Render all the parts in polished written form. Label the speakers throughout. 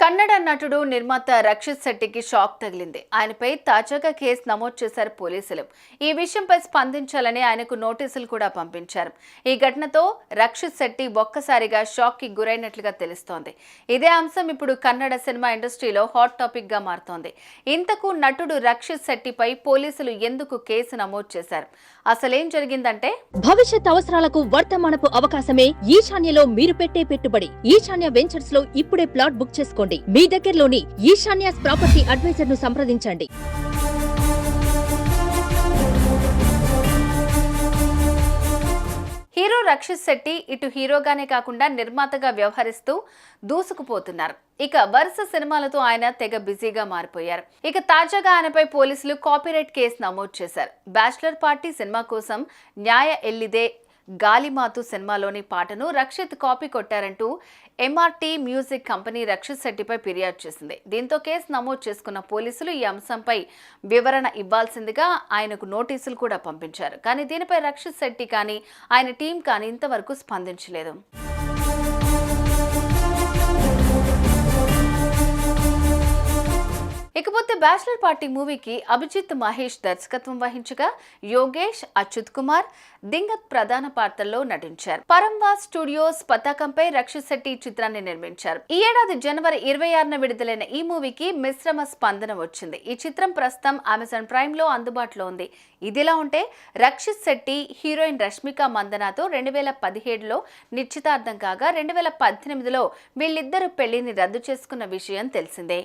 Speaker 1: కన్నడ నటుడు నిర్మాత రక్షిత్ శెట్టికి షాక్ తగిలింది. ఆయనపై తాజాగా కేసు నమోదు చేశారు పోలీసులు. ఈ విషయంపై స్పందించాలని ఆయనకు నోటీసులు కూడా పంపించారు. ఈ ఘటనతో రక్షిత్ శెట్టి ఒక్కసారిగా షాక్ కి గురైనట్లుగా తెలుస్తోంది. ఇదే అంశం ఇప్పుడు కన్నడ సినిమా ఇండస్ట్రీలో హాట్ టాపిక్ గా మారుతోంది. ఇంతకు నటుడు రక్షిత్ శెట్టిపై పోలీసులు ఎందుకు కేసు నమోదు చేశారు? అసలేం జరిగిందంటే,
Speaker 2: భవిష్యత్ అవసరాలకు వర్తమానపు అవకాశమే ఈశాన్యలో మీరు పెట్టే పెట్టుబడి. ఈశాన్య వెంచర్స్ లో ఇప్పుడే ప్లాట్ బుక్ చేసుకోండి. మీ దగ్గరలోని ఈశాన్యాస్ ప్రాపర్టీ అడ్వైజర్ ను సంప్రదించండి.
Speaker 1: హీరో రక్షిత్ శెట్టి ఇటు హీరోగానే కాకుండా నిర్మాతగా వ్యవహరిస్తూ దూసుకుపోతున్నారు. ఇక వరుస సినిమాలతో ఆయన తెగ బిజీగా మారిపోయారు. ఇక తాజాగా ఆయనపై పోలీసులు కాపీరైట్ కేసు నమోదు చేశారు. బ్యాచిలర్ పార్టీ సినిమా కోసం న్యాయ ఎల్లిదే గాలిమాతు సినిమాలోని పాటను రక్షిత్ కాపీ కొట్టారంటూ ఎంఆర్టీ మ్యూజిక్ కంపెనీ రక్షిత్ శెట్టిపై ఫిర్యాదు చేసింది. దీంతో కేసు నమోదు చేసుకున్న పోలీసులు ఈ అంశంపై వివరణ ఇవ్వాల్సిందిగా ఆయనకు నోటీసులు కూడా పంపించారు. కానీ దీనిపై రక్షిత్ శెట్టి కానీ ఆయన టీం కానీ ఇంతవరకు స్పందించలేదు. ఇకపోతే బ్యాచిలర్ పార్టీ మూవీకి అభిజిత్ మహేష్ దర్శకత్వం వహించగా యోగేష్, అచ్యుత్ కుమార్, దింగత్ ప్రధాన పాత్రల్లో నటించారు. పరంవాస్ స్టూడియోస్ పతాకంపై రక్షిత్ శెట్టి చిత్రాన్ని నిర్మించారు. ఈ ఏడాది జనవరి 26న విడుదలైన ఈ మూవీకి మిశ్రమ స్పందన వచ్చింది. ఈ చిత్రం ప్రస్తుతం అమెజాన్ ప్రైమ్ లో అందుబాటులో ఉంది. ఇదిలా ఉంటే రక్షిత్ శెట్టి హీరోయిన్ రష్మిక మందనాతో 2017లో నిశ్చితార్థం కాగా 2018లో వీళ్ళిద్దరూ పెళ్లిని రద్దు చేసుకున్న విషయం తెలిసిందే.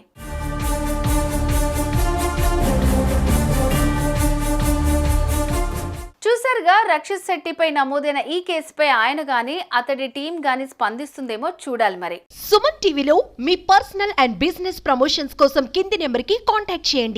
Speaker 1: చూసారుగా, రక్షిత్ శెట్టిపై నమోదైన ఈ కేసుపై ఆయన గాని అతడి టీం గాని స్పందిస్తుందేమో చూడాలి మరి.
Speaker 2: సుమన్ టీవీలో మీ పర్సనల్ అండ్ బిజినెస్ ప్రమోషన్స్ కోసం కింది నెంబర్కి కాంటాక్ట్ చేయండి.